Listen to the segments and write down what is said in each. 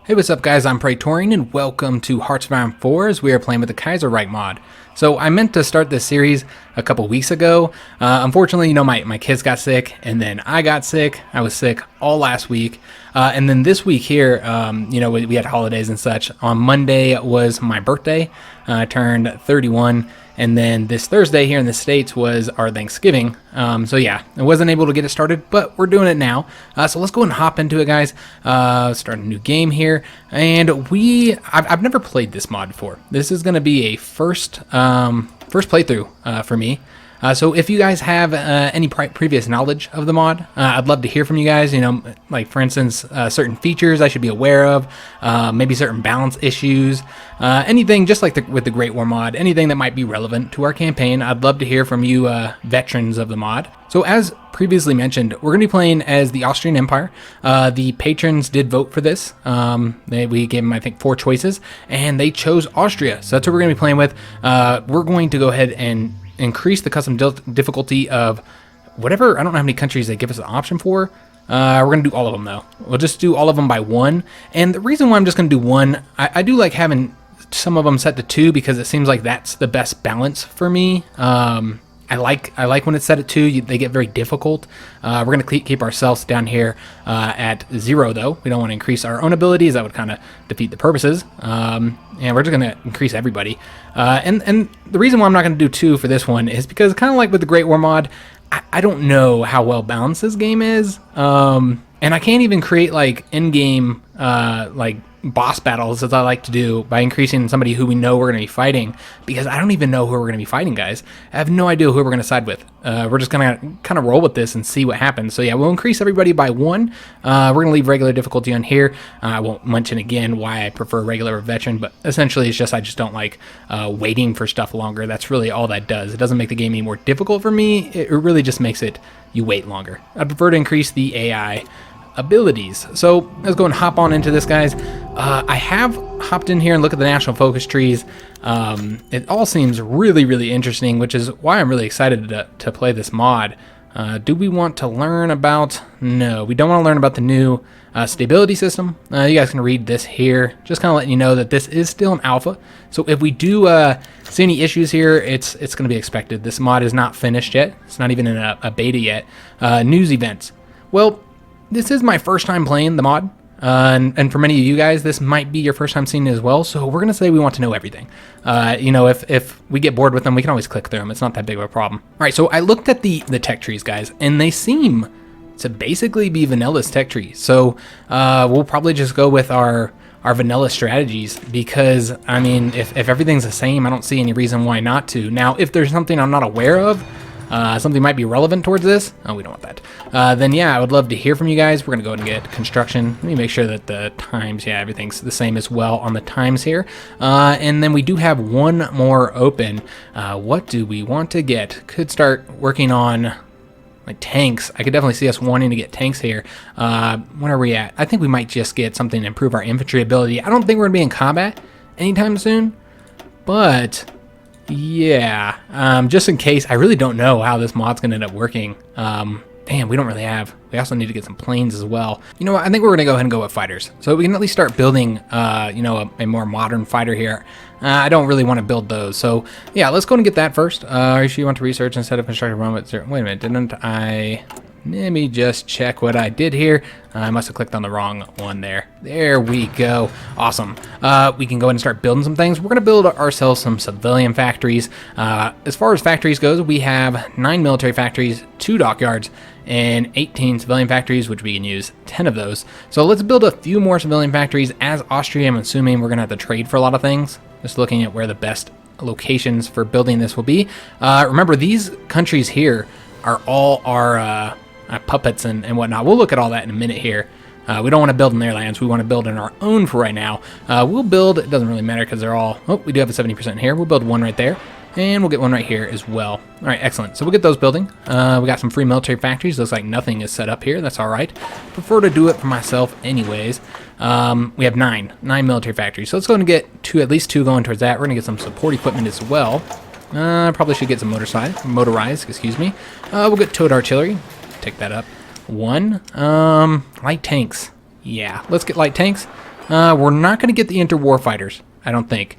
Hey, what's up guys, I'm Praetorian and welcome to Hearts of Iron 4 as we are playing with the Kaiserreich mod. So I meant to start this series a couple weeks ago. Unfortunately, my kids got sick and then I got sick. I was sick all last week. And then this week here, we had holidays and such. On Monday was my birthday. I turned 31. And then this Thursday here in the States was our Thanksgiving. So yeah, I wasn't able to get it started, but we're doing it now. So let's go and hop into it, guys. Start a new game here. And I've never played this mod before. This is going to be a first playthrough for me. So if you guys have any previous knowledge of the mod, I'd love to hear from you guys. Like for instance, certain features I should be aware of, maybe certain balance issues, anything just like with the Great War mod, anything that might be relevant to our campaign. I'd love to hear from you veterans of the mod. So as previously mentioned, we're going to be playing as the Austrian Empire. The patrons did vote for this. We gave them, I think, 4 choices, and they chose Austria. So that's what we're going to be playing with. We're going to go ahead and increase the custom difficulty of whatever. I don't know how many countries they give us an option for. We're going to do all of them, though. We'll just do all of them by 1. And the reason why I'm just going to do 1, I do like having some of them set to 2 because it seems like that's the best balance for me. I like when it's set at 2. They get very difficult. We're going to keep ourselves down here at 0, though. We don't want to increase our own abilities. That would kind of defeat the purposes. And we're just going to increase everybody. And the reason why I'm not going to do 2 for this one is because kind of like with the Great War mod, I don't know how well balanced this game is. And I can't even create like in-game boss battles as I like to do by increasing somebody who we know we're going to be fighting, because I don't even know who we're going to be fighting, guys. I have no idea who we're going to side with. We're just going to kind of roll with this and see what happens. So yeah, we'll increase everybody by 1. We're going to leave regular difficulty on here. I won't mention again why I prefer regular or veteran, but essentially it's just I just don't like waiting for stuff longer. That's really all that does. It doesn't make the game any more difficult for me. It really just makes it you wait longer. I'd prefer to increase the AI abilities. So let's go and hop on into this, guys. I have hopped in here and look at the national focus trees. It all seems really, really interesting, which is why I'm really excited to play this mod. Do we want to learn about... No, we don't want to learn about the new stability system. You guys can read this here. Just kind of letting you know that this is still an alpha. So if we do see any issues here, it's going to be expected. This mod is not finished yet. It's not even in a beta yet. News events. Well, this is my first time playing the mod, and for many of you guys, this might be your first time seeing it as well, so we're going to say we want to know everything. If we get bored with them, we can always click through them. It's not that big of a problem. All right, so I looked at the tech trees, guys, and they seem to basically be vanilla's tech trees. So we'll probably just go with our vanilla strategies because, I mean, if everything's the same, I don't see any reason why not to. Now, if there's something I'm not aware of, something might be relevant towards this. Oh, we don't want that. Then yeah, I would love to hear from you guys. We're gonna go ahead and get construction. Let me make sure that the times, yeah, everything's the same as well on the times here. And then we do have 1 more open. What do we want to get? Could start working on like tanks. I could definitely see us wanting to get tanks here. Where are we at? I think we might just get something to improve our infantry ability. I don't think we're gonna be in combat anytime soon, but yeah, just in case. I really don't know how this mod's gonna end up working. Damn, we don't really have. We also need to get some planes as well. You know what? I think we're gonna go ahead and go with fighters, so we can at least start building, a more modern fighter here. I don't really want to build those, so yeah, let's go and get that first. If you want to research instead of construct a run with 0. Wait a minute, didn't I? Let me just check what I did here. I must have clicked on the wrong one there. There we go. Awesome. We can go ahead and start building some things. We're going to build ourselves some civilian factories. As far as factories goes, we have 9 military factories, 2 dockyards, and 18 civilian factories, which we can use 10 of those. So let's build a few more civilian factories. As Austria, I'm assuming we're going to have to trade for a lot of things. Just looking at where the best locations for building this will be. Remember, these countries here are all our... puppets and whatnot. We'll look at all that in a minute here. We don't want to build in their lands. We want to build in our own for right now. We'll build, it doesn't really matter because they're all, oh, we do have a 70% here. We'll build 1 right there, and we'll get 1 right here as well. All right, excellent. So we'll get those building. We got some free military factories. Looks like nothing is set up here. That's all right. Prefer to do it for myself anyways. We have 9 military factories. So let's go and get at least 2 going towards that. We're going to get some support equipment as well. Probably should get some motorized, excuse me. We'll get towed artillery. Take that up. 1. Light tanks. Yeah, let's get light tanks. We're not going to get the interwar fighters, I don't think.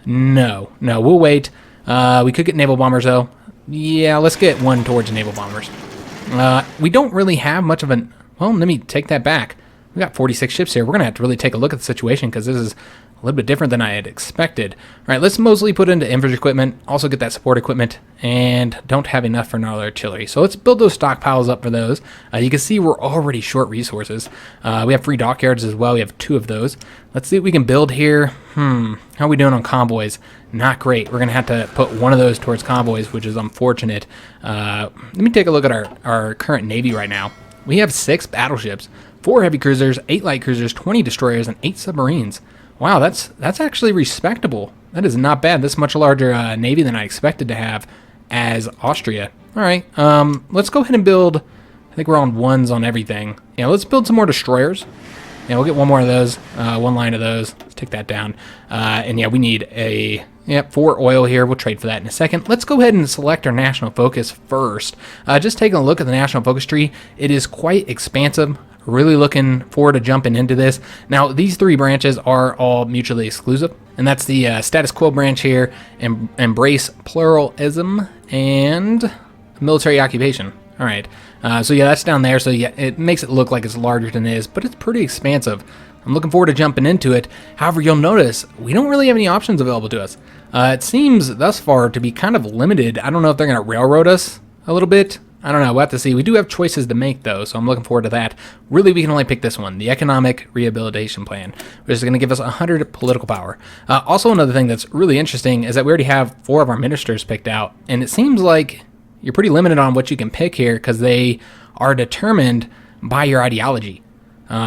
No, we'll wait. We could get naval bombers, though. Yeah, let's get one towards naval bombers. We don't really have much of an... Well, let me take that back. We got 46 ships here. We're going to have to really take a look at the situation because this is a little bit different than I had expected. All right, let's mostly put into infantry equipment, also get that support equipment, and don't have enough for our artillery. So let's build those stockpiles up for those. You can see we're already short resources. We have free dockyards as well. We have 2 of those. Let's see what we can build here. How are we doing on convoys? Not great. We're going to have to put one of those towards convoys, which is unfortunate. Let me take a look at our current Navy right now. We have 6 battleships, 4 heavy cruisers, 8 light cruisers, 20 destroyers, and 8 submarines. Wow, that's actually respectable. That is not bad. This is much larger Navy than I expected to have as Austria. All right, let's go ahead and build... I think we're on 1s on everything. Yeah, let's build some more destroyers. Yeah, we'll get one more of those, 1 line of those. Let's take that down. And yeah, we need a... Yep, 4 oil here. We'll trade for that in a second. Let's go ahead and select our national focus first. Just taking a look at the national focus tree, it is quite expansive. Really looking forward to jumping into this. Now, these 3 branches are all mutually exclusive, and that's the status quo branch here, embrace pluralism, and military occupation. All right, so yeah, that's down there. So yeah, it makes it look like it's larger than it is, but it's pretty expansive. I'm looking forward to jumping into it. However, you'll notice we don't really have any options available to us. It seems thus far to be kind of limited. I don't know if they're going to railroad us a little bit. I don't know. We'll have to see. We do have choices to make, though, so I'm looking forward to that. Really, we can only pick this one, the Economic Rehabilitation Plan, which is going to give us 100 political power. Also, another thing that's really interesting is that we already have 4 of our ministers picked out, and it seems like you're pretty limited on what you can pick here because they are determined by your ideology.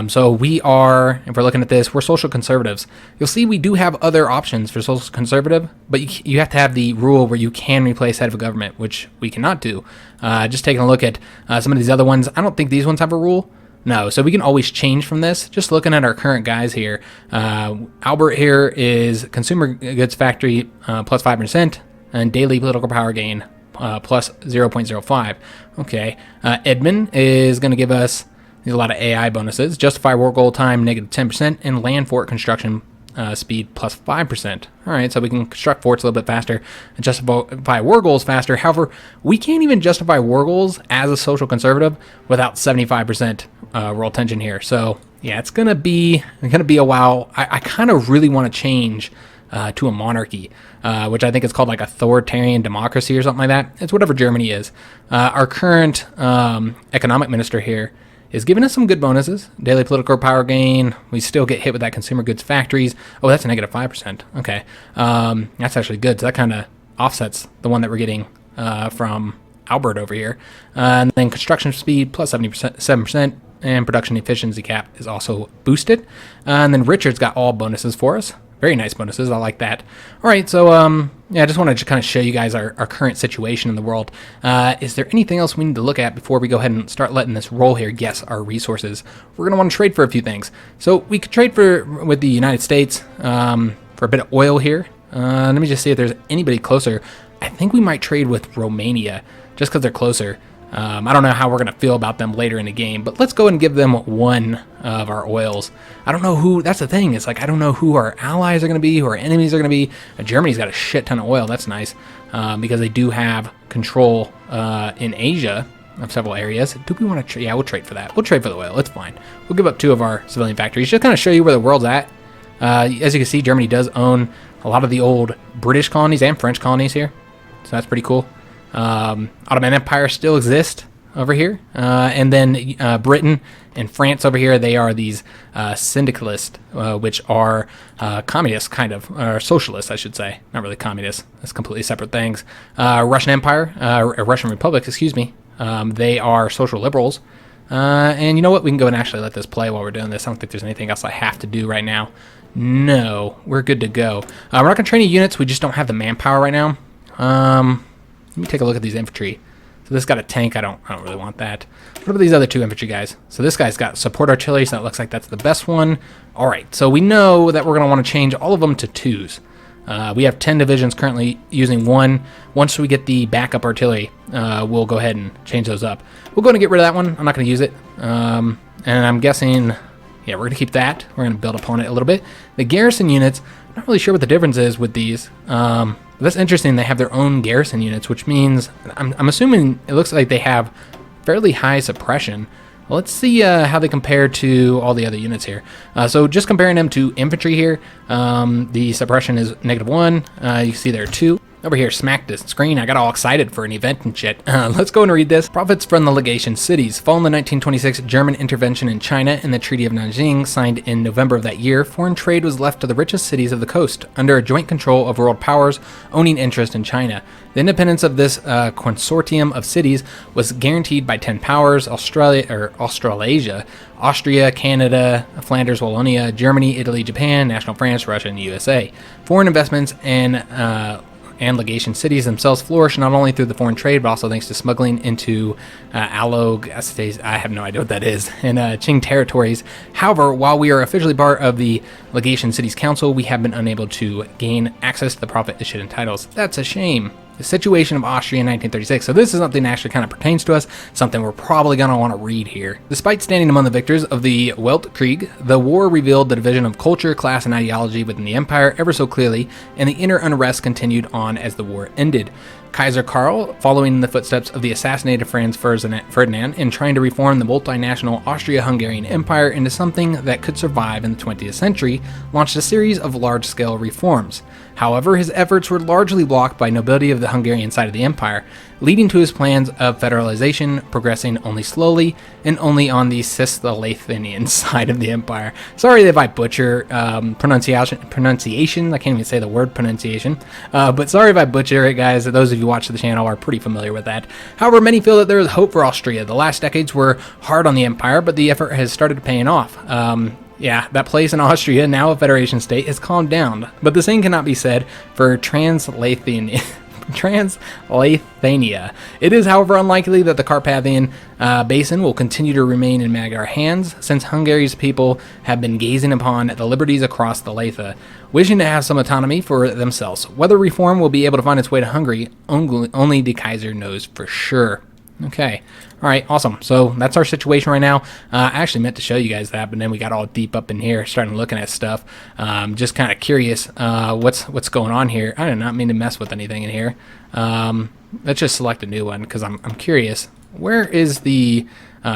So we are, if we're looking at this, we're social conservatives. You'll see we do have other options for social conservative, but you have to have the rule where you can replace head of a government, which we cannot do. Just taking a look at some of these other ones, I don't think these ones have a rule. No, so we can always change from this. Just looking at our current guys here, Albert here is consumer goods factory plus 5% and daily political power gain plus 0.05. Okay, Edmund is going to give us a lot of AI bonuses. Justify war goal time, negative 10%, and land fort construction speed plus 5%. All right, so we can construct forts a little bit faster and justify war goals faster. However, we can't even justify war goals as a social conservative without 75% world tension here. So yeah, it's gonna be a while. I kind of really want to change to a monarchy, which I think is called like authoritarian democracy or something like that. It's whatever Germany is. Our current economic minister here is giving us some good bonuses. Daily political power gain. We still get hit with that consumer goods factories. Oh, that's a negative 5%. Okay. That's actually good. So that kind of offsets the one that we're getting from Albert over here. And then construction speed plus 7%, and production efficiency cap is also boosted. And then Richard's got all bonuses for us. Very nice bonuses. I like that. All right, so yeah, I just wanted to kind of show you guys our current situation in the world. Is there anything else we need to look at before we go ahead and start letting this roll here? Yes, our resources. We're going to want to trade for a few things. So we could trade with the United States for a bit of oil here. Let me just see if there's anybody closer. I think we might trade with Romania just because they're closer. I don't know how we're going to feel about them later in the game, but let's go and give them one of our oils. I don't know who, that's the thing. It's like, I don't know who our allies are going to be, who our enemies are going to be. Germany's got a shit ton of oil. That's nice because they do have control in Asia of several areas. Do we want to trade? Yeah, we'll trade for that. We'll trade for the oil. It's fine. We'll give up 2 of our civilian factories. Just kind of show you where the world's at. As you can see, Germany does own a lot of the old British colonies and French colonies here. So that's pretty cool. Ottoman Empire still exists over here, and then Britain and France over here, they are these syndicalists, which are communists, kind of, or socialists, I should say. Not really communists. That's completely separate things. Russian Empire, Russian Republic, excuse me, they are social liberals. And you know what? We can go and actually let this play while we're doing this. I don't think there's anything else I have to do right now. No, we're good to go. We're not going to train any units. We just don't have the manpower right now. Let me take a look at these infantry. So this got a tank. I don't really want that. What about these other 2 infantry guys? So this guy's got support artillery, so that looks like that's the best one. All right, so we know that we're going to want to change all of them to 2s. We have 10 divisions currently using 1. Once we get the backup artillery, we'll go ahead and change those up. We'll go ahead and get rid of that one. I'm not going to use it. And I'm guessing Yeah, we're going to keep that. We're going to build upon it a little bit. The garrison units, I'm not really sure what the difference is with these. But that's interesting. They have their own garrison units, which means I'm assuming it looks like they have fairly high suppression. Well, let's see how they compare to all the other units here. So just comparing them to infantry here, the suppression is -1. You can see there are 2. Over here, smacked the screen. I got all excited for an event and shit. Let's go and read this. Profits from the legation cities. Following the 1926 German intervention in China and the Treaty of Nanjing, signed in November of that year, foreign trade was left to the richest cities of the coast, under a joint control of world powers owning interest in China. The independence of this consortium of cities was guaranteed by 10 powers: Australasia, Austria, Canada, Flanders, Wallonia, Germany, Italy, Japan, National France, Russia, and the USA. Foreign investments and legation cities themselves flourish not only through the foreign trade, but also thanks to smuggling into allogastase, I have no idea what that is, and Qing territories. However, while we are officially part of the Legation Cities Council, we have been unable to gain access to the profit issued in titles. That's a shame. The situation of Austria in 1936. So this is something that actually kind of pertains to us, something we're probably going to want to read here. Despite standing among the victors of the Weltkrieg, the war revealed the division of culture, class, and ideology within the empire ever so clearly, and the inner unrest continued on as the war ended. Kaiser Karl, following in the footsteps of the assassinated Franz Ferdinand and trying to reform the multinational Austria-Hungarian Empire into something that could survive in the 20th century, launched a series of large-scale reforms. However, his efforts were largely blocked by nobility of the Hungarian side of the empire, leading to his plans of federalization progressing only slowly and only on the Cisleithanian side of the empire. Sorry if I butcher pronunciation. I can't even say the word pronunciation. But sorry if I butcher it, guys. Those of you who watch the channel are pretty familiar with that. However, many feel that there is hope for Austria. The last decades were hard on the empire, but the effort has started paying off. Yeah, that place in Austria, now a federation state, has calmed down. But the same cannot be said for Transleithania. It is, however, unlikely that the Carpathian Basin will continue to remain in Magyar hands, since Hungary's people have been gazing upon the liberties across the Leitha, wishing to have some autonomy for themselves. Whether reform will be able to find its way to Hungary, only the Kaiser knows for sure. Okay. All right. Awesome. So that's our situation right now. I actually meant to show you guys that, but then we got all deep up in here, starting looking at stuff. Just kind of curious what's going on here. I do not mean to mess with anything in here. Let's just select a new one because I'm curious. Where is the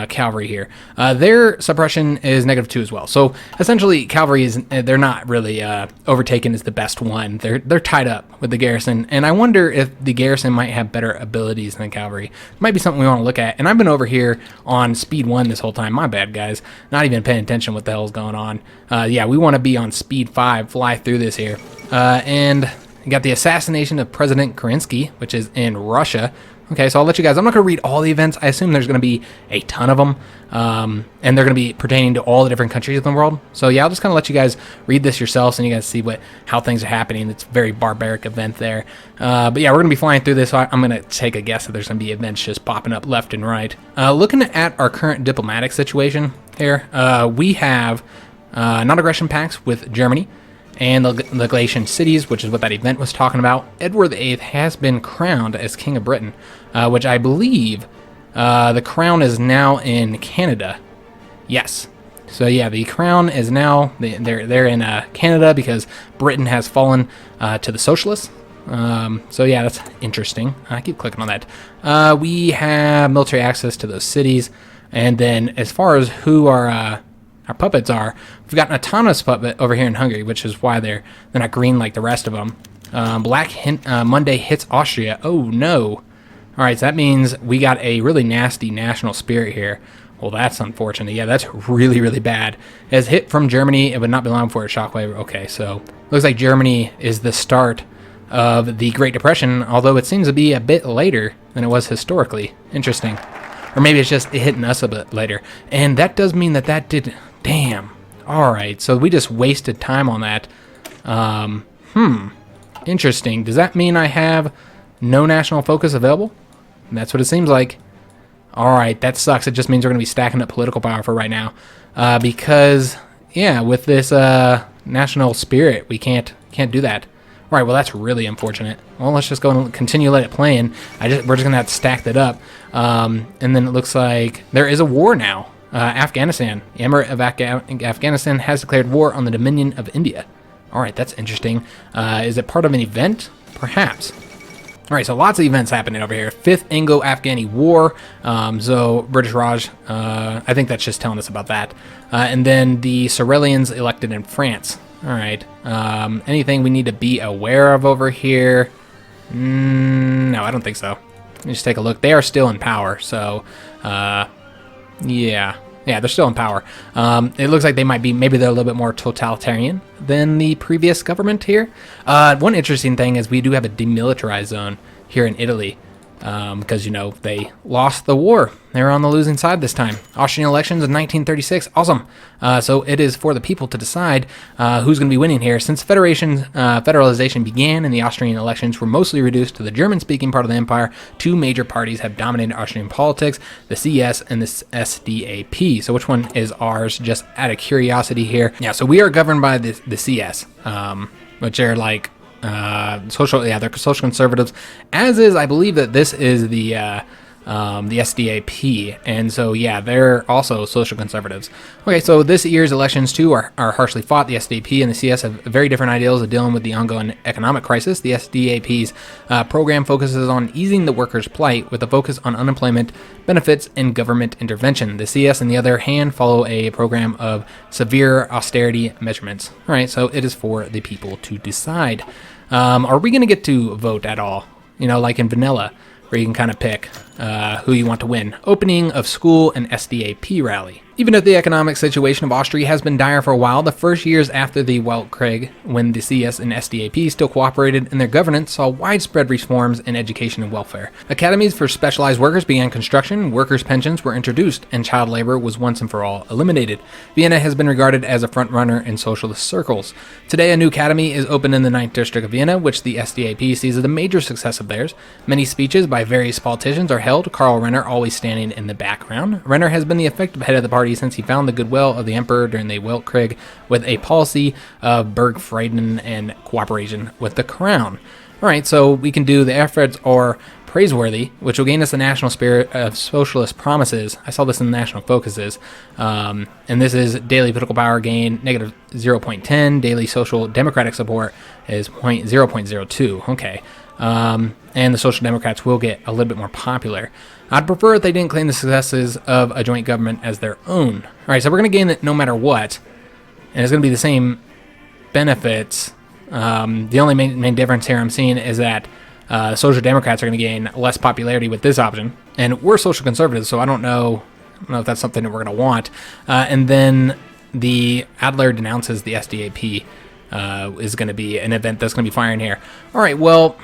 cavalry here? Their suppression is -2 as well. So essentially, cavalry they're not really overtaken as the best one. They're tied up with the garrison, and I wonder if the garrison might have better abilities than the cavalry. Might be something we want to look at. And I've been over here on speed 1 this whole time. My bad, guys. Not even paying attention what the hell's going on. Yeah, we want to be on speed 5, fly through this here. And you got the assassination of President Kerensky, which is in Russia. Okay, so I'll let you guys, I'm not going to read all the events. I assume there's going to be a ton of them, and they're going to be pertaining to all the different countries in the world. So yeah, I'll just kind of let you guys read this yourselves, and you guys see how things are happening. It's a very barbaric event there. But yeah, we're going to be flying through this, so I'm going to take a guess that there's going to be events just popping up left and right. Looking at our current diplomatic situation here, we have non-aggression pacts with Germany and the Legation cities, which is what that event was talking about. Edward VIII has been crowned as King of Britain, which I believe the crown is now in Canada. Yes. So yeah, the crown is now, they're in Canada because Britain has fallen to the socialists. So yeah, that's interesting. I keep clicking on that. We have military access to those cities. And then as far as who our puppets are, we've got an autonomous puppet over here in Hungary, which is why they're not green like the rest of them. Black Monday hits Austria. Oh no. All right, so that means we got a really nasty national spirit here. Well, that's unfortunate. Yeah, that's really, really bad. As hit from Germany, it would not be long for a shockwave. Okay, so looks like Germany is the start of the Great Depression, although it seems to be a bit later than it was historically. Interesting. Or maybe it's just hitting us a bit later. And that does mean that did... Damn. All right, so we just wasted time on that. Interesting. Does that mean I have no national focus available? That's what it seems like. All right, that sucks. It just means we're going to be stacking up political power for right now. Because, yeah, with this national spirit, we can't do that. All right, well, that's really unfortunate. Well, let's just go and continue let it play, and we're just going to have to stack that up. And then it looks like there is a war now. Afghanistan. The Emirate of Afghanistan has declared war on the Dominion of India. All right, that's interesting. Is it part of an event? Perhaps. All right, so lots of events happening over here. 5th Anglo-Afghani War. So British Raj, I think that's just telling us about that. And then the Cerealians elected in France. All right. Anything we need to be aware of over here? No, I don't think so. Let me just take a look. They are still in power, so yeah, they're still in power. It looks like they might be, maybe they're a little bit more totalitarian than the previous government here. One interesting thing is we do have a demilitarized zone here in Italy, because, you know, they lost the war. They were on the losing side this time. Austrian elections in 1936. Awesome. So it is for the people to decide who's going to be winning here. Since federalization began and the Austrian elections were mostly reduced to the German-speaking part of the empire, 2 major parties have dominated Austrian politics, the CS and the SDAP. So which one is ours? Just out of curiosity here. Yeah, so we are governed by the CS, which are like they're social conservatives, as is, I believe that this is the SDAP, and so yeah, they're also social conservatives. Okay, so this year's elections too are harshly fought. The SDAP and the CS have very different ideals of dealing with the ongoing economic crisis. The SDAP's program focuses on easing the workers' plight with a focus on unemployment benefits and government intervention. The CS, on the other hand, follow a program of severe austerity measurements. All right, so it is for the people to decide. Are we going to get to vote at all? You know, like in vanilla, where you can kind of pick who you want to win. Opening of school and SDAP rally. Even if the economic situation of Austria has been dire for a while, the first years after the Weltkrieg, when the CS and SDAP still cooperated in their governance, saw widespread reforms in education and welfare. Academies for specialized workers began construction, workers' pensions were introduced, and child labor was once and for all eliminated. Vienna has been regarded as a front-runner in socialist circles. Today, a new academy is open in the 9th District of Vienna, which the SDAP sees as a major success of theirs. Many speeches by various politicians are held, Karl Renner always standing in the background. Renner has been the effective head of the party since he found the goodwill of the emperor during the Weltkrieg with a policy of Bergfrieden and cooperation with the crown. All right, so we can do the efforts are praiseworthy, which will gain us the national spirit of socialist promises. I saw this in the national focuses. And this is daily political power gain, negative 0.10. Daily social democratic support is 0.02. Okay. And the Social Democrats will get a little bit more popular. I'd prefer if they didn't claim the successes of a joint government as their own. All right, so we're going to gain it no matter what, and it's going to be the same benefits. The only main difference here I'm seeing is that Social Democrats are going to gain less popularity with this option, and we're social conservatives, so I don't know if that's something that we're going to want. And then the Adler denounces the SDAP is going to be an event that's going to be firing here. All right, well,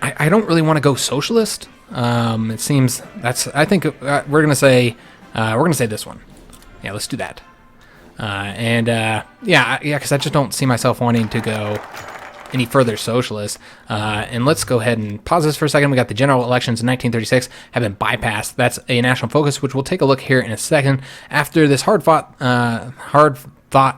I don't really want to go socialist. It seems I think we're going to say this one. Yeah, let's do that. Yeah, because I just don't see myself wanting to go any further socialist. And let's go ahead and pause this for a second. We got the general elections in 1936 have been bypassed. That's a national focus, which we'll take a look here in a second. After this hard fought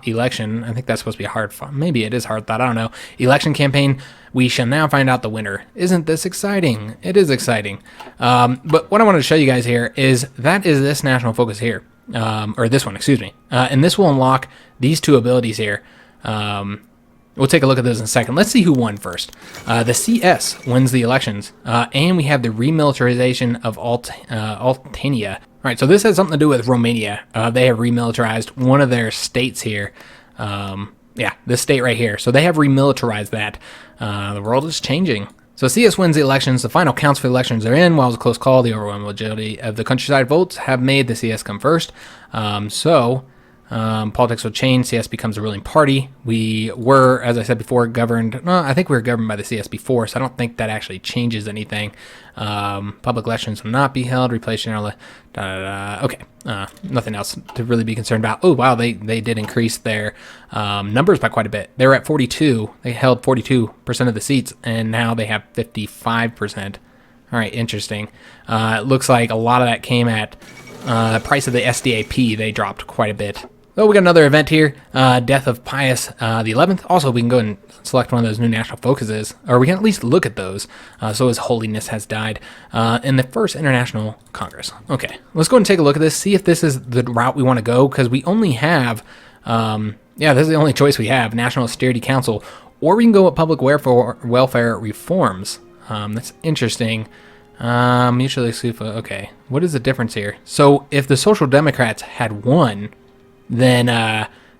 election, I think that's supposed to be a hard fought. Maybe it is hard thought. I don't know. Election campaign. We shall now find out the winner. Isn't this exciting? It is exciting. But what I wanted to show you guys here is this national focus here. Or this one, excuse me. And this will unlock these 2 abilities here. We'll take a look at those in a second. Let's see who won first. The CS wins the elections. And we have the remilitarization of Altania. All right, so this has something to do with Romania. They have remilitarized one of their states here. Yeah, this state right here. So they have remilitarized that. The world is changing. So CS wins the elections. The final counts for the elections are in. While it was a close call, the overwhelming majority of the countryside votes have made the CS come first. Politics will change. CS becomes a ruling party. We were, as I said before, governed. No, I think we were governed by the CS before, so I don't think that actually changes anything. Public elections will not be held. Replace general. Okay. Nothing else to really be concerned about. Oh, wow. They did increase their numbers by quite a bit. They were at 42. They held 42% of the seats, and now they have 55%. All right. Interesting. It looks like a lot of that came at the price of the SDAP. They dropped quite a bit. So we got another event here, Death of Pius the 11th. Also, we can go and select one of those new national focuses, or we can at least look at those. So His Holiness has died in the First International Congress. Okay, let's go and take a look at this, see if this is the route we want to go, because we only have, this is the only choice we have, National Austerity Council, or we can go with public welfare reforms. That's interesting. Mutually exclusive. Okay, what is the difference here? So if the Social Democrats had won, then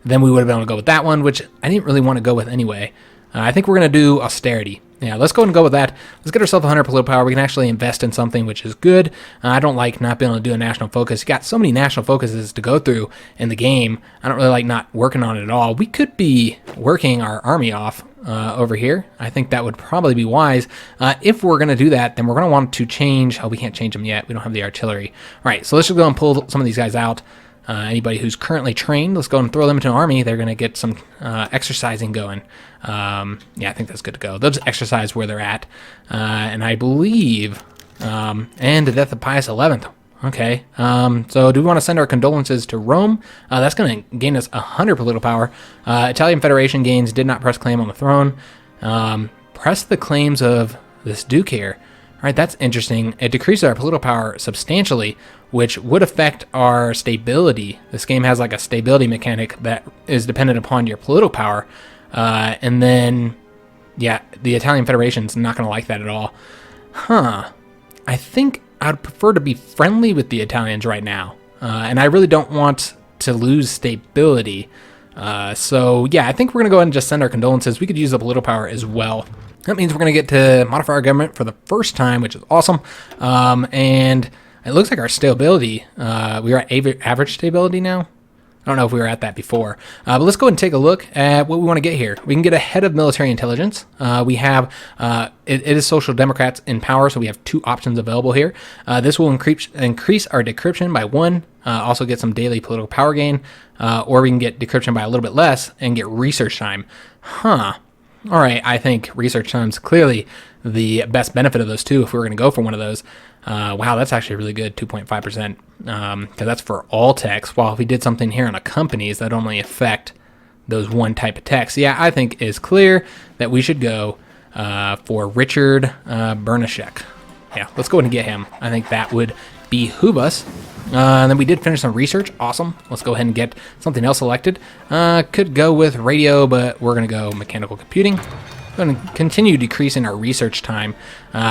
we would have been able to go with that one, which I didn't really want to go with anyway. I think we're going to do austerity. Yeah, let's go and go with that. Let's get ourselves 100 political power. We can actually invest in something, which is good. I don't like not being able to do a national focus. You got so many national focuses to go through in the game. I don't really like not working on it at all. We could be working our army off over here. I think that would probably be wise. If we're going to do that, then we're going to want to change. Oh, we can't change them yet. We don't have the artillery. All right, so let's just go and pull some of these guys out. Anybody who's currently trained, let's go and throw them into an army. They're going to get some exercising going. I think that's good to go. They'll just exercise where they're at. And I believe, and the Death of Pius XI. Okay, so do we want to send our condolences to Rome? That's going to gain us 100 political power. Italian Federation gains did not press claim on the throne. Press the claims of this Duke here. All right, that's interesting. It decreases our political power substantially, which would affect our stability. This game has like a stability mechanic that is dependent upon your political power. And then, the Italian Federation's not going to like that at all. I think I'd prefer to be friendly with the Italians right now. And I really don't want to lose stability. I think we're going to go ahead and just send our condolences. We could use the political power as well. That means we're going to get to modify our government for the first time, which is awesome. And it looks like our stability, we are at average stability now. I don't know if we were at that before. But let's go ahead and take a look at what we want to get here. We can get a head of military intelligence. We have, it is Social Democrats in power, so we have two options available here. This will increase our decryption by 1, also get some daily political power gain, or we can get decryption by a little bit less and get research time. All right, I think research time's clearly the best benefit of those two if we were going to go for one of those. Wow, that's actually really good, 2.5%, because that's for all techs, while if we did something here on the companies that only affect those one type of techs. Yeah, I think it's clear that we should go for Richard Bernashek. Yeah, let's go ahead and get him. I think that would behoove us. And then we did finish some research. Awesome. Let's go ahead and get something else selected. Could go with radio, but we're going to go mechanical computing. We're going to continue decreasing our research time.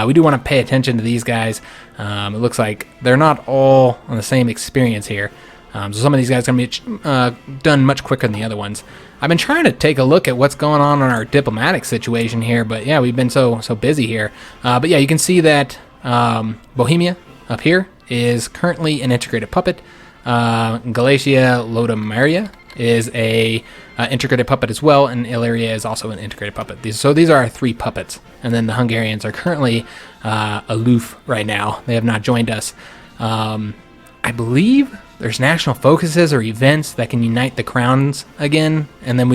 We do want to pay attention to these guys. It looks like they're not all on the same experience here. So some of these guys are going to be done much quicker than the other ones. I've been trying to take a look at what's going on in our diplomatic situation here, but yeah, we've been so busy here. But yeah, you can see that Bohemia up here is currently an integrated puppet. Galatia Lodomeria is a integrated puppet as well, and Illyria is also an integrated puppet. These are our 3 puppets, and then the Hungarians are currently aloof right now. They have not joined us. I believe there's national focuses or events that can unite the crowns again, and then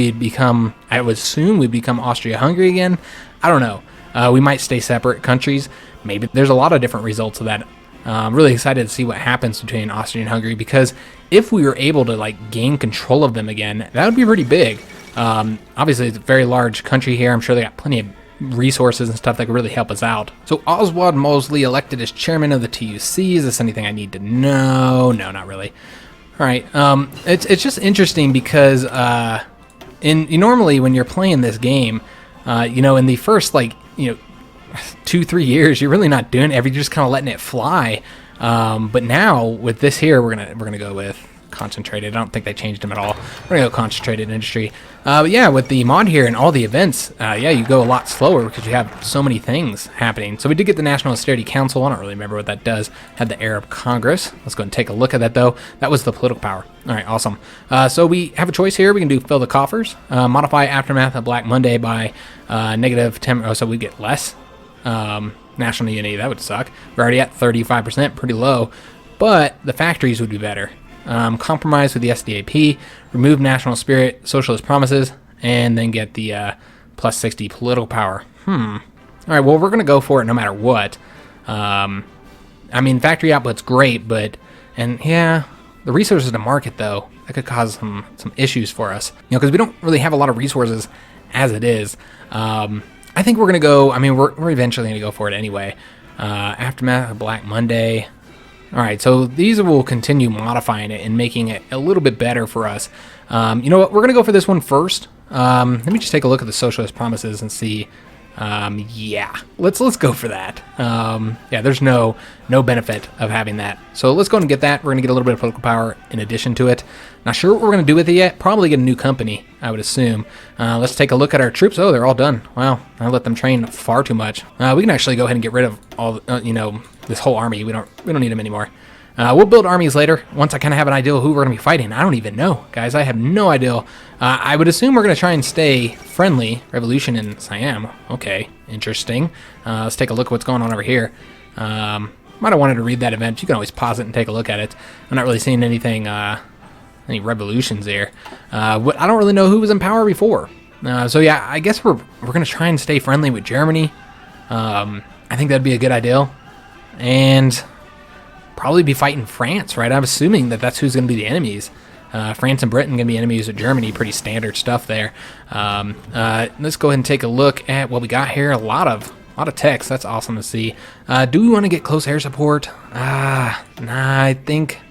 I would assume we'd become Austria-Hungary again. I don't know. We might stay separate countries. Maybe there's a lot of different results of that. I'm really excited to see what happens between Austria and Hungary, because if we were able to gain control of them again, that would be pretty big. Obviously, it's a very large country here. I'm sure they got plenty of resources and stuff that could really help us out. So Oswald Mosley elected as chairman of the TUC. Is this anything I need to know? No, not really. All right. It's just interesting because normally when you're playing this game, in the first 2-3 years, you're really not doing it. You're just kind of letting it fly. But now with this here, we're gonna go with concentrated. I don't think they changed them at all. We're gonna go concentrated industry. But yeah, with the mod here and all the events, you go a lot slower because you have so many things happening. So we did get the National Austerity Council. I don't really remember what that does. Had the Arab Congress. Let's go and take a look at that though. That was the political power. All right, awesome. So we have a choice here. We can do fill the coffers, modify aftermath of Black Monday by -10. Oh, so we get less. National unity, that would suck. We're already at 35%, pretty low, but the factories would be better. Compromise with the SDAP, remove national spirit, socialist promises, and then get the plus 60 political power. All right, well, we're going to go for it no matter what. Factory output's great, the resources to market, though, that could cause some issues for us, you know, because we don't really have a lot of resources as it is. I think we're gonna go. I mean, we're eventually gonna go for it anyway. Aftermath of Black Monday. All right, so these will continue modifying it and making it a little bit better for us. You know what? We're gonna go for this one first. Let me just take a look at the socialist promises and see. Yeah, let's go for that. Yeah, there's no benefit of having that. So let's go and get that. We're gonna get a little bit of political power in addition to it. Not sure what we're gonna do with it yet. Probably get a new company, I would assume. Let's take a look at our troops. Oh, they're all done. Wow, I let them train far too much. We can actually go ahead and get rid of all, you know, this whole army. We don't need them anymore. We'll build armies later once I kind of have an idea of who we're going to be fighting. I don't even know, guys. I have no idea. I would assume we're going to try and stay friendly. Revolution in Siam. Okay, interesting. Let's take a look at what's going on over here. Might have wanted to read that event. You can always pause it and take a look at it. I'm not really seeing anything, any revolutions there. I don't really know who was in power before. So yeah, I guess we're going to try and stay friendly with Germany. I think that'd be a good idea. And probably be fighting France, right? I'm assuming that's who's going to be the enemies. France and Britain going to be enemies with Germany. Pretty standard stuff there. Let's go ahead and take a look at what we got here. A lot of text. That's awesome to see. Do we want to get close air support? Nah, I think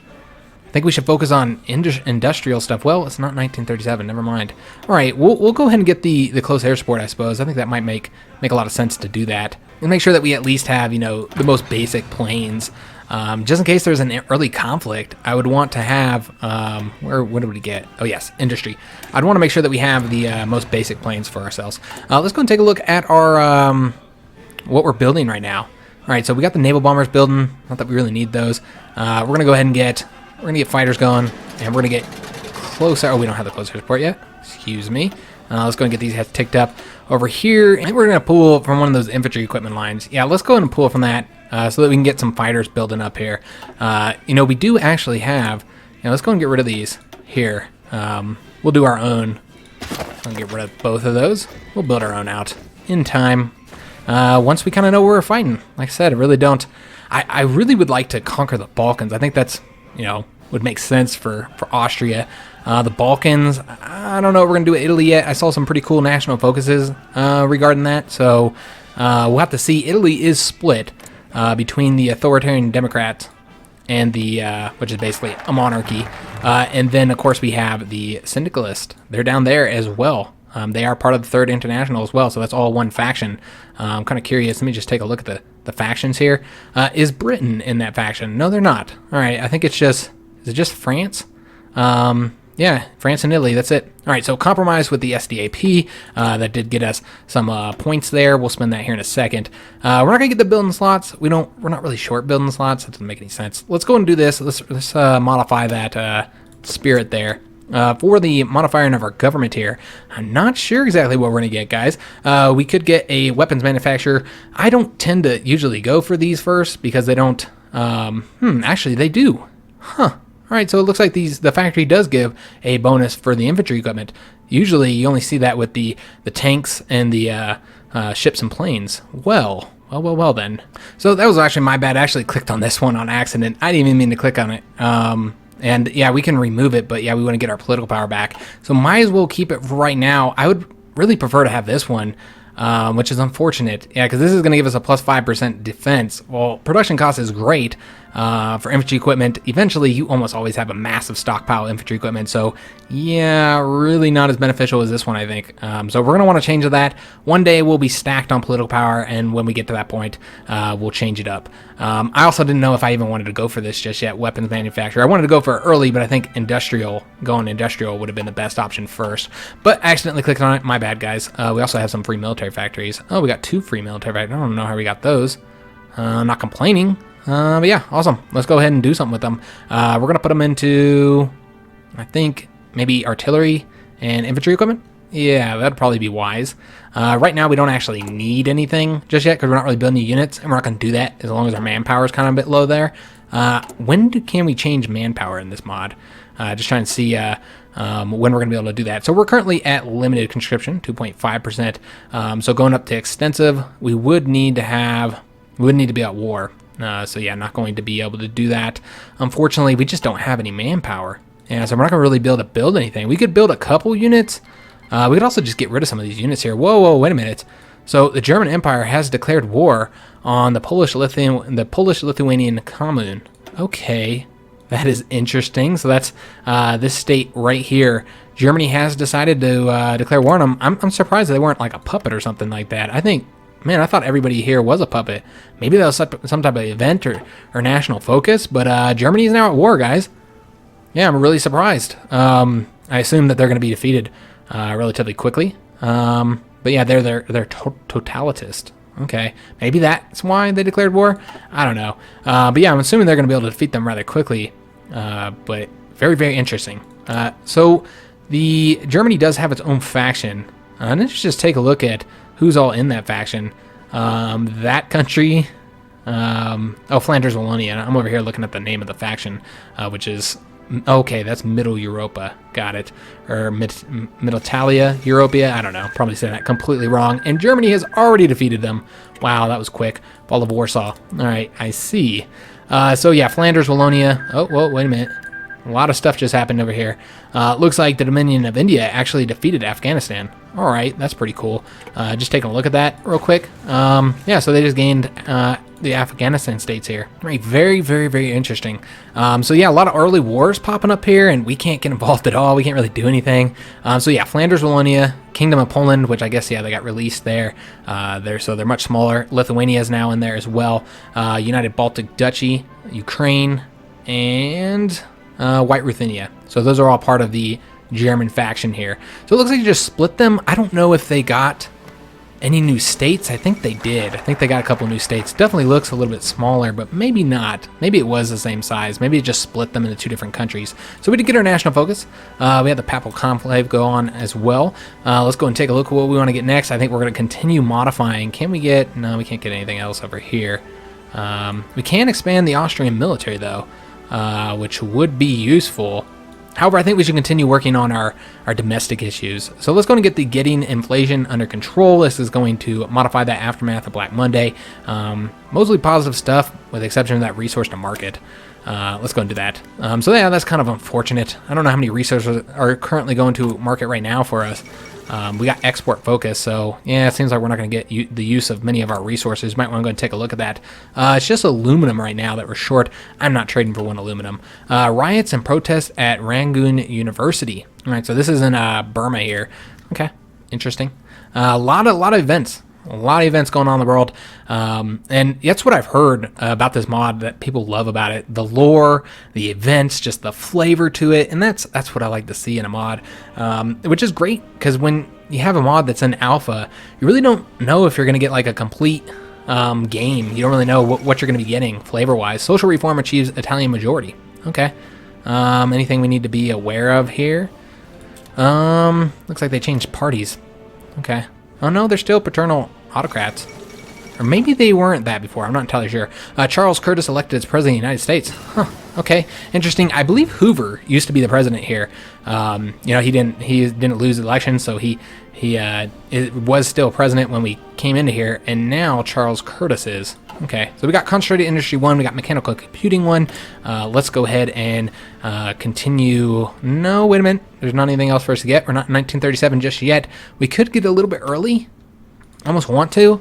we should focus on industrial stuff. Well, it's not 1937. Never mind. All right, we'll go ahead and get the close air support, I suppose. I think that might make a lot of sense to do that, and make sure that we at least have, you know, the most basic planes. Just in case there's an early conflict, I would want to have, what did we get? Oh yes, industry. I'd want to make sure that we have the most basic planes for ourselves. Let's go and take a look at our, what we're building right now. All right, so we got the naval bombers building. Not that we really need those. We're going to go ahead and get fighters going, and we're going to get closer. Oh, we don't have the close air support yet. Excuse me. Let's go and get these heads ticked up over here. I think we're going to pull from one of those infantry equipment lines. Yeah, let's go ahead and pull from that so that we can get some fighters building up here. You know, we do actually have... You know, let's go and get rid of these here. We'll do our own. I'll get rid of both of those. We'll build our own out in time. Once we kind of know where we're fighting. Like I said, I really don't... I really would like to conquer the Balkans. I think that's, you know, would make sense for Austria. The Balkans, I don't know what we're going to do with Italy yet. I saw some pretty cool national focuses regarding that. So we'll have to see. Italy is split between the authoritarian Democrats and the, which is basically a monarchy. And then, of course, we have the syndicalists. They're down there as well. They are part of the Third International as well. So that's all one faction. I'm kind of curious. Let me just take a look at the factions here. Is Britain in that faction? No, they're not. All right. I think it's just... Is it just France? Yeah, France and Italy, that's it. All right, so compromise with the SDAP. That did get us some points there. We'll spend that here in a second. We're not going to get the building slots. We're not really short building slots. That doesn't make any sense. Let's go and do this. Let's modify that spirit there. For the modifying of our government here, I'm not sure exactly what we're going to get, guys. We could get a weapons manufacturer. I don't tend to usually go for these first because they don't... actually, they do. Huh. All right, so it looks like the factory does give a bonus for the infantry equipment. Usually, you only see that with the tanks and the ships and planes. Well then. So that was actually my bad. I actually clicked on this one on accident. I didn't even mean to click on it. And yeah, we can remove it, but yeah, we want to get our political power back. So might as well keep it right now. I would really prefer to have this one. Which is unfortunate. Yeah, because this is going to give us a plus 5% defense. Well, production cost is great for infantry equipment. Eventually, you almost always have a massive stockpile of infantry equipment. So, yeah, really not as beneficial as this one, I think. So we're going to want to change that. One day, we'll be stacked on political power, and when we get to that point, we'll change it up. I also didn't know if I even wanted to go for this just yet, weapons manufacturer. I wanted to go for it early, but I think going industrial would have been the best option first. But I accidentally clicked on it. My bad, guys. We also have some free military factories. Oh, we got 2 free military factories. I don't know how we got those. I'm not complaining. But yeah, awesome. Let's go ahead and do something with them. We're going to put them into, I think, maybe artillery and infantry equipment. Yeah, that'd probably be wise. Right now, we don't actually need anything just yet because we're not really building new units, and we're not going to do that as long as our manpower is kind of a bit low there. When can we change manpower in this mod? Just trying to see when we're going to be able to do that. So we're currently at limited conscription, 2.5%. So going up to extensive, we would need to be at war. So yeah, not going to be able to do that. Unfortunately, we just don't have any manpower. Yeah, so we're not going to really be able to build anything. We could build a couple units. We could also just get rid of some of these units here. Whoa, wait a minute. So the German Empire has declared war on the Polish-Lithuanian Commune. Okay, that is interesting. So that's this state right here. Germany has decided to declare war on them. I'm surprised they weren't like a puppet or something like that. I think, man, I thought everybody here was a puppet. Maybe that was some type of event or national focus, but Germany is now at war, guys. Yeah, I'm really surprised. I assume that they're going to be defeated relatively quickly. But yeah, they're totalitist. Okay, maybe that's why they declared war. I don't know. But yeah, I'm assuming they're going to be able to defeat them rather quickly. But very, very interesting. So the Germany does have its own faction. Let's just take a look at who's all in that faction. That country. Flanders Wallonia. I'm over here looking at the name of the faction, which is. Okay, that's Middle Europa. Got it. Or Miditalia, Europea. I don't know. Probably said that completely wrong. And Germany has already defeated them. Wow, that was quick. Fall of Warsaw. All right, I see. So yeah, Flanders, Wallonia. Oh, whoa, wait a minute. A lot of stuff just happened over here. Looks like the Dominion of India actually defeated Afghanistan. All right, that's pretty cool. Just taking a look at that real quick. Yeah, so they just gained the Afghanistan states here. Right, very, very, very interesting. So yeah, a lot of early wars popping up here, and we can't get involved at all. We can't really do anything. So yeah, Flanders, Wallonia, Kingdom of Poland, which I guess, yeah, they got released there. So they're much smaller. Lithuania is now in there as well. United Baltic Duchy, Ukraine, and White Ruthenia. So those are all part of the German faction here. So it looks like you just split them. I don't know if they got any new states. I think they did. I think they got a couple new states. Definitely looks a little bit smaller, but maybe not. Maybe it was the same size. Maybe it just split them into two different countries. So we did get our national focus. We had the Papal Conclave go on as well. Let's go and take a look at what we want to get next. I think we're going to continue modifying. Can we get... No, we can't get anything else over here. We can expand the Austrian military, though, which would be useful. However, I think we should continue working on our domestic issues. So let's go and get the getting inflation under control. This is going to modify that aftermath of Black Monday. Mostly positive stuff, with the exception of that resource to market. Let's go and do that. So yeah, that's kind of unfortunate. I don't know how many resources are currently going to market right now for us. We got export focus, so yeah, it seems like we're not going to get the use of many of our resources. Might want to go and take a look at that. It's just aluminum right now that we're short. I'm not trading for one aluminum. Riots and protests at Rangoon University. All right, so this is in Burma here. Okay, interesting. A lot of events. A lot of events going on in the world, and that's what I've heard about this mod that people love about it. The lore, the events, just the flavor to it, and that's what I like to see in a mod, which is great, because when you have a mod that's in alpha, you really don't know if you're going to get like a complete game. You don't really know what you're going to be getting flavor-wise. Social reform achieves Italian majority. Okay. Anything we need to be aware of here? Looks like they changed parties. Okay. Oh no, they're still paternal autocrats. Or maybe they weren't that before. I'm not entirely sure. Charles Curtis elected as president of the United States. Huh. Okay. Interesting. I believe Hoover used to be the president here. You know, he didn't lose the election, so he was still president when we came into here, and now Charles Curtis is. Okay, so we got Concentrated Industry 1, we got Mechanical Computing 1. Let's go ahead and continue. No, wait a minute. There's not anything else for us to get. We're not in 1937 just yet. We could get a little bit early. I almost want to.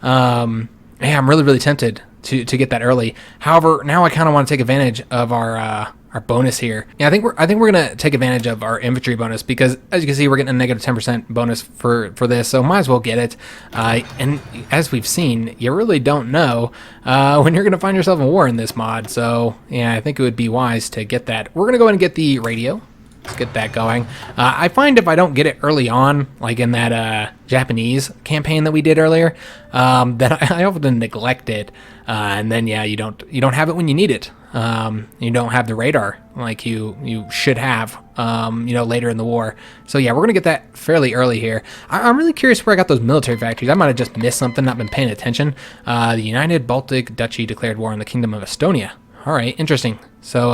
Yeah, I'm really, really tempted to get that early. However, now I kind of want to take advantage of our bonus here. Yeah, I think we're gonna take advantage of our infantry bonus, because as you can see, we're getting a negative 10% bonus for this, so might as well get it. And as we've seen, you really don't know when you're gonna find yourself in war in this mod. So yeah, I think it would be wise to get that. We're gonna go ahead and get the radio. Let's get that going. I find if I don't get it early on, like in that Japanese campaign that we did earlier, that I often neglect it, and then yeah, you don't have it when you need it. You don't have the radar like you should have, you know, later in the war. So yeah, we're gonna get that fairly early here. I'm really curious where I got those military factories. I might have just missed something, not been paying attention. The United Baltic Duchy declared war on the Kingdom of Estonia. All right, interesting. So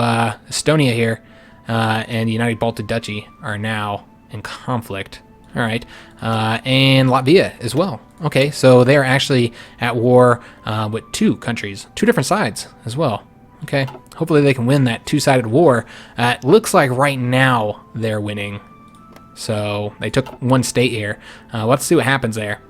Estonia here. And the United Baltic Duchy are now in conflict. All right. And Latvia as well. Okay, so they're actually at war with two countries, two different sides as well. Okay, hopefully they can win that two-sided war. It looks like right now they're winning. So they took one state here. Let's see what happens there.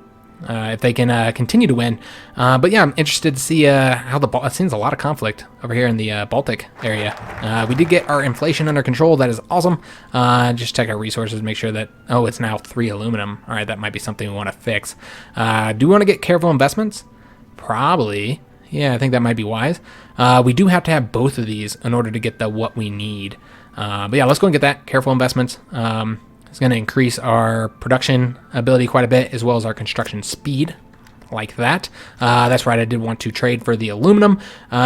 If they can continue to win. But yeah, I'm interested to see how it seems a lot of conflict over here in the Baltic area. We did get our inflation under control. That is awesome. Just check our resources, make sure that, oh, it's now 3 aluminum. All right, that might be something we want to fix. Do we want to get careful investments? Probably. Yeah, I think that might be wise. We do have to have both of these in order to get the what we need. But yeah, let's go and get that. Careful investments. It's going to increase our production ability quite a bit, as well as our construction speed, like that. That's right, I did want to trade for the aluminum,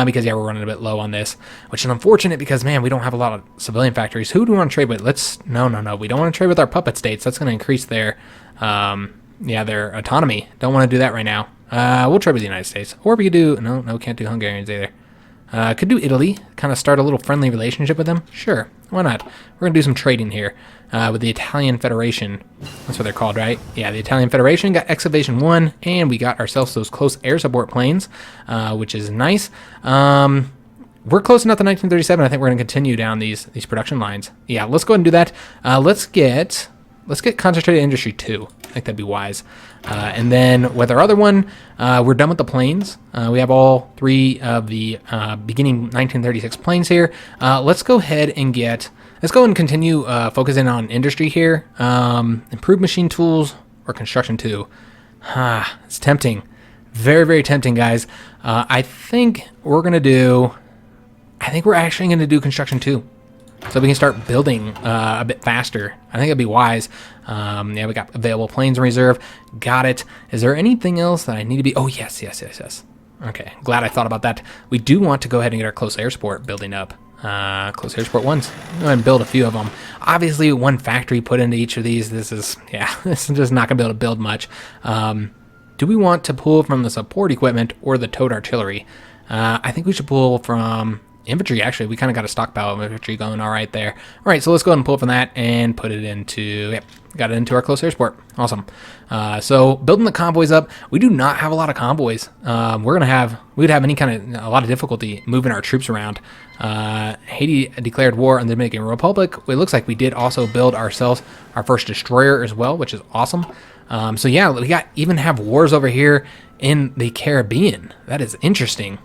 because, yeah, we're running a bit low on this, which is unfortunate because, man, we don't have a lot of civilian factories. Who do we want to trade with? No. We don't want to trade with our puppet states. That's going to increase their, their autonomy. Don't want to do that right now. We'll trade with the United States. Or we could do, no, can't do Hungarians either. Could do Italy, kind of start a little friendly relationship with them. Sure, why not? We're going to do some trading here with the Italian Federation. That's what they're called, right? Yeah, the Italian Federation got Excavation 1, and we got ourselves those close air support planes, which is nice. We're close enough to 1937. I think we're going to continue down these production lines. Yeah, let's go ahead and do that. Let's get concentrated industry 2. I think that'd be wise. And then with our other one, we're done with the planes. We have all 3 of the beginning 1936 planes here. Let's go ahead and continue focusing on industry here. Improve machine tools or construction 2. It's tempting. Very, very tempting, guys. I think we're actually going to do construction 2. So we can start building a bit faster. I think it'd be wise. Yeah, we got available planes in reserve. Got it. Is there anything else that I need to be? Oh, yes. Okay, glad I thought about that. We do want to go ahead and get our close air support building up. Close air support 1s. Go ahead and build a few of them. Obviously, one factory put into each of these. This is just not going to be able to build much. Do we want to pull from the support equipment or the towed artillery? I think we should pull from infantry. Actually, we kind of got a stockpile of infantry going all right there. All right, so let's go ahead and pull from that and put it into, got it into our close air support. Awesome. So building the convoys up, we do not have a lot of convoys. We'd have a lot of difficulty moving our troops around. Haiti declared war on the Dominican Republic. It looks like we did also build ourselves our first destroyer as well, which is awesome. So yeah, we even have wars over here in the Caribbean. That is interesting.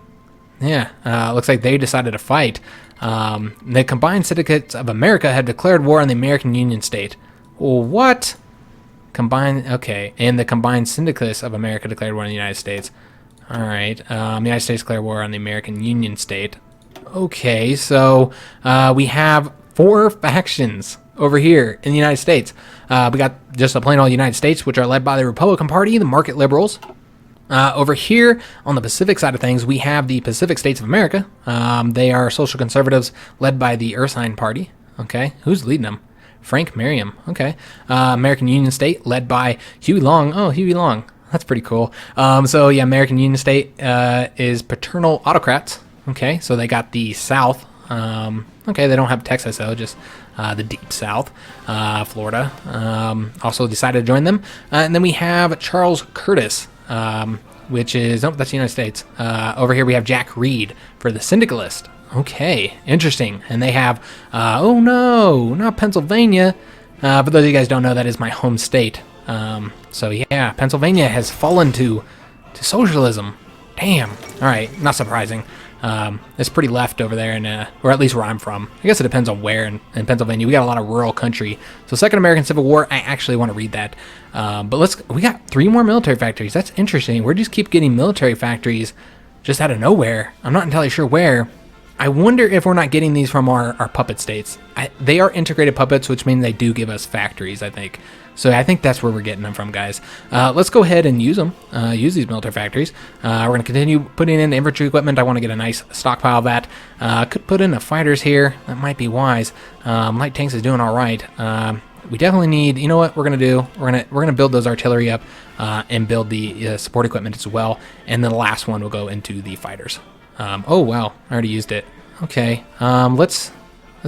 Yeah, looks like they decided to fight. The Combined Syndicates of America had declared war on the American Union State. Well, what? Okay, and the Combined Syndicates of America declared war on the United States. All right, the United States declared war on the American Union State. Okay, so we have 4 factions over here in the United States. We got just a plain old United States, which are led by the Republican Party, the market liberals. Over here on the Pacific side of things, we have the Pacific States of America. They are social conservatives led by the Ursine Party. Okay, who's leading them? Frank Merriam. Okay. American Union State led by Huey Long. Oh, Huey Long. That's pretty cool. So yeah, American Union State is paternal autocrats. Okay, so they got the South. Okay, they don't have Texas though, just the deep South. Florida also decided to join them. And then we have Charles Curtis. Which is, that's the United States. Over here we have Jack Reed for the Syndicalist. Okay, interesting. And they have, oh no, not Pennsylvania. For those of you guys who don't know, that is my home state. So yeah, Pennsylvania has fallen to socialism. Damn. All right, not surprising. It's pretty left over there, or at least where I'm from. I guess it depends on where in Pennsylvania. We got a lot of rural country. So Second American Civil War, I actually want to read that. But we got 3 more military factories. That's interesting. We just keep getting military factories just out of nowhere. I'm not entirely sure where. I wonder if we're not getting these from our puppet states. They are integrated puppets, which means they do give us factories, I think. So I think that's where we're getting them from, guys. Let's go ahead and use them. Use these military factories. We're going to continue putting in infantry equipment. I want to get a nice stockpile of that. Could put in the fighters here. That might be wise. Light tanks is doing all right. We definitely need, you know what we're going to do? We're going to build those artillery up and build the support equipment as well. And then the last one will go into the fighters. Oh wow, I already used it. Okay, let's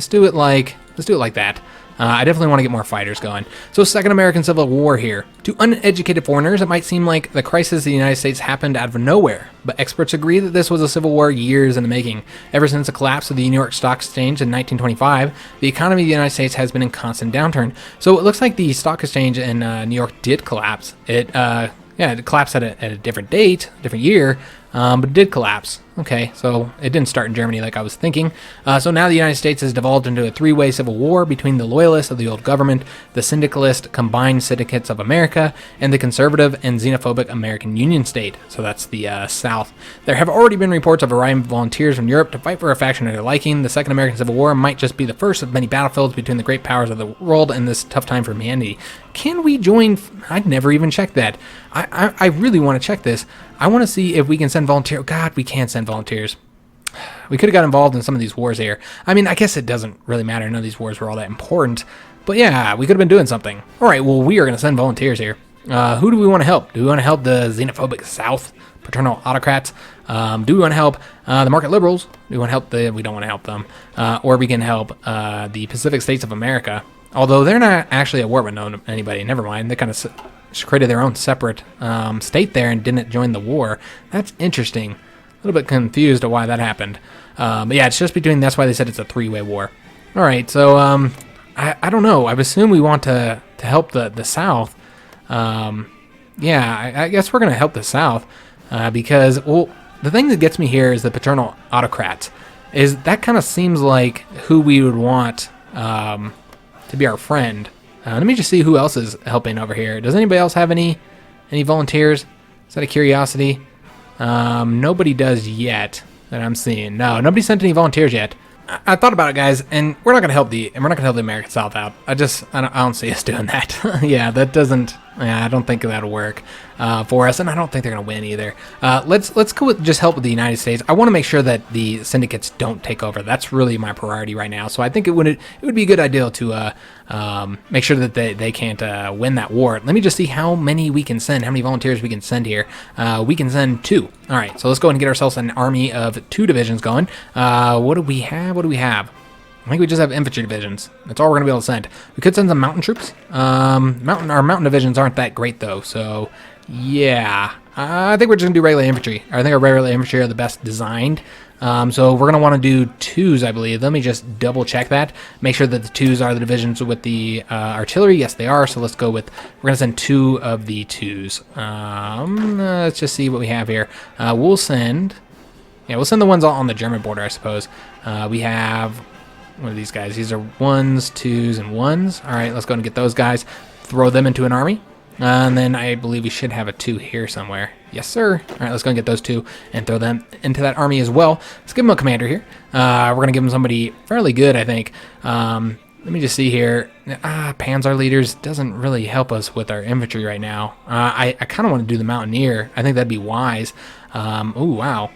do it like that. I definitely want to get more fighters going. So Second American Civil War here. To uneducated foreigners, it might seem like the crisis of the United States happened out of nowhere, but experts agree that this was a civil war years in the making. Ever since the collapse of the New York Stock Exchange in 1925, the economy of the United States has been in constant downturn. So it looks like the stock exchange in New York did collapse. It collapsed at a different date, different year, but it did collapse. Okay, so it didn't start in Germany like I was thinking. So now the United States has devolved into a three-way civil war between the loyalists of the old government, the syndicalist Combined Syndicates of America, and the conservative and xenophobic American Union State. So that's the South. There have already been reports of arriving volunteers from Europe to fight for a faction of their liking. The Second American Civil War might just be the first of many battlefields between the great powers of the world in this tough time for humanity. Can we join? I'd never even checked that. I really want to check this. I want to see if we can send volunteers. God, we can't send volunteers. We could have got involved in some of these wars here. I mean, I guess it doesn't really matter. None of these wars were all that important. But yeah, we could have been doing something. All right, well, we are going to send volunteers here. Who do we want to help? Do we want to help the xenophobic South, paternal autocrats? Do we want to help the market liberals? Do we want to help we don't want to help them. Or we can help the Pacific States of America. Although they're not actually at war with anybody. Never mind. They kind of created their own separate state there and didn't join the war. That's interesting. A little bit confused at why that happened. But yeah, it's just between, that's why they said it's a three-way war. All right, so I don't know. I assume we want to help the South. Yeah, I guess we're going to help the South because, well, the thing that gets me here is the paternal autocrats. Is that kind of seems like who we would want to be our friend. Let me just see who else is helping over here. Does anybody else have any volunteers? Is that a curiosity? Nobody does yet that I'm seeing. No, nobody sent any volunteers yet. I thought about it, guys, and we're not gonna help the American South out. I don't see us doing that. Yeah, that doesn't. Yeah, I don't think that'll work for us, and I don't think they're gonna win either. Let's go with just help with the United States. I want to make sure that the syndicates don't take over. That's really my priority right now. So I think it would be a good idea to make sure that they can't win that war. Let me just see how many we can send. How many volunteers we can send here? We can send 2. All right, so let's go ahead and get ourselves an army of 2 divisions going. What do we have? I think we just have infantry divisions. That's all we're going to be able to send. We could send some mountain troops. Our mountain divisions aren't that great, though. So, yeah. I think we're just going to do regular infantry. I think our regular infantry are the best designed. So we're going to want to do 2s, I believe. Let me just double check that. Make sure that the 2s are the divisions with the artillery. Yes, they are. So let's go with, we're going to send 2 of the 2s. Let's just see what we have here. We'll send the ones on the German border, I suppose. We have... What are these guys? These are 1s, 2s, and 1s. All right, let's go and get those guys. Throw them into an army. And then I believe we should have a 2 here somewhere. Yes, sir. All right, let's go and get those 2 and throw them into that army as well. Let's give them a commander here. We're going to give them somebody fairly good, I think. Let me just see here. Panzer leaders doesn't really help us with our infantry right now. I kind of want to do the mountaineer. I think that'd be wise. Oh, wow.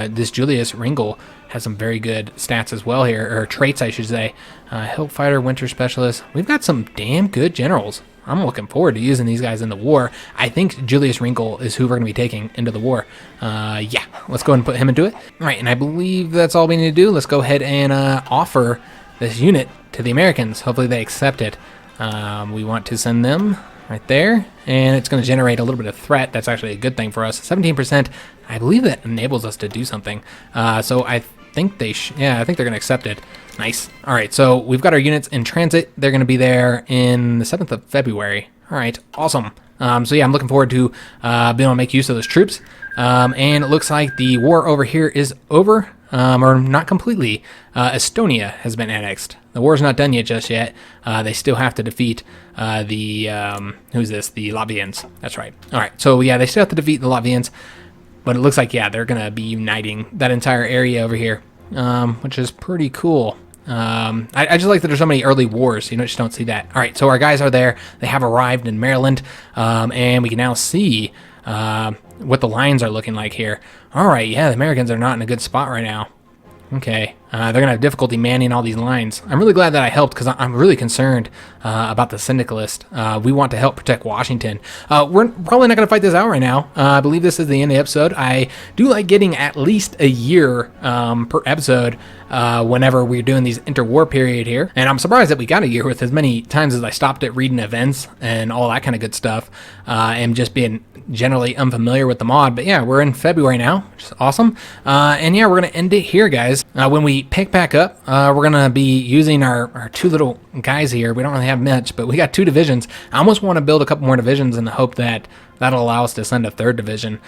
This Julius Ringel has some very good stats as well here, or traits, I should say. Hill fighter, winter specialist. We've got some damn good generals. I'm looking forward to using these guys in the war. I think Julius Ringel is who we're going to be taking into the war. Yeah, let's go ahead and put him into it. All right, and I believe that's all we need to do. Let's go ahead and offer this unit to the Americans. Hopefully they accept it. We want to send them right there, and it's going to generate a little bit of threat. That's actually a good thing for us. 17%. I believe that enables us to do something. So I think I think they're going to accept it. Nice. All right, so we've got our units in transit. They're going to be there in the 7th of February. All right, awesome. So yeah, I'm looking forward to being able to make use of those troops. And it looks like the war over here is over, or not completely. Estonia has been annexed. The war's not done yet just yet. They still have to defeat who's this? The Latvians. That's right. All right, so yeah, they still have to defeat the Latvians. But it looks like, yeah, they're going to be uniting that entire area over here, which is pretty cool. I just like that there's so many early wars. You just don't see that. All right, so our guys are there. They have arrived in Maryland, and we can now see what the lines are looking like here. All right, yeah, the Americans are not in a good spot right now. Okay, they're going to have difficulty manning all these lines. I'm really glad that I helped because I'm really concerned about the syndicalist. We want to help protect Washington. We're probably not going to fight this out right now. I believe this is the end of the episode. I do like getting at least a year per episode whenever we're doing these interwar period here. And I'm surprised that we got a year with as many times as I stopped at reading events and all that kind of good stuff and just being generally unfamiliar with the mod. But yeah, we're in February now, which is awesome. And yeah, we're going to end it here, guys. When we pick back up, we're going to be using our two little guys here. We don't really have much, but we got 2 divisions. I almost want to build a couple more divisions in the hope that that'll allow us to send a 3rd division,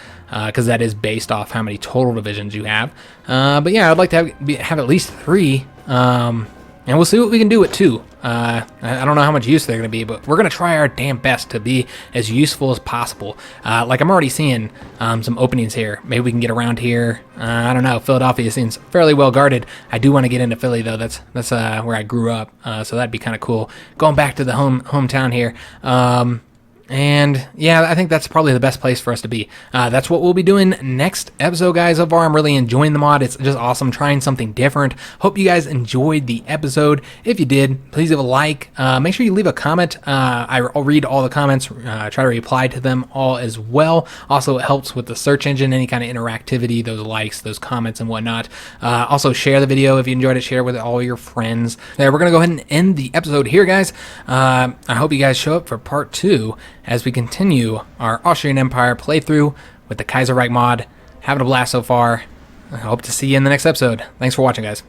because that is based off how many total divisions you have. But yeah, I'd like to have at least 3, and we'll see what we can do with 2. I don't know how much use they're going to be, but we're going to try our damn best to be as useful as possible. Like I'm already seeing some openings here. Maybe we can get around here. I don't know. Philadelphia seems fairly well guarded. I do want to get into Philly, though. That's where I grew up, so that'd be kind of cool. Going back to the hometown here. And yeah, I think that's probably the best place for us to be. That's what we'll be doing next episode, guys. So far, I'm really enjoying the mod. It's just awesome trying something different. Hope you guys enjoyed the episode. If you did, please leave a like. Make sure you leave a comment. I'll read all the comments, try to reply to them all as well. Also, it helps with the search engine, any kind of interactivity, those likes, those comments, and whatnot. Also, share the video if you enjoyed it. Share it with all your friends. We're going to go ahead and end the episode here, guys. I hope you guys show up for part 2 as we continue our Austrian Empire playthrough with the Kaiserreich mod. Having a blast so far. I hope to see you in the next episode. Thanks for watching, guys.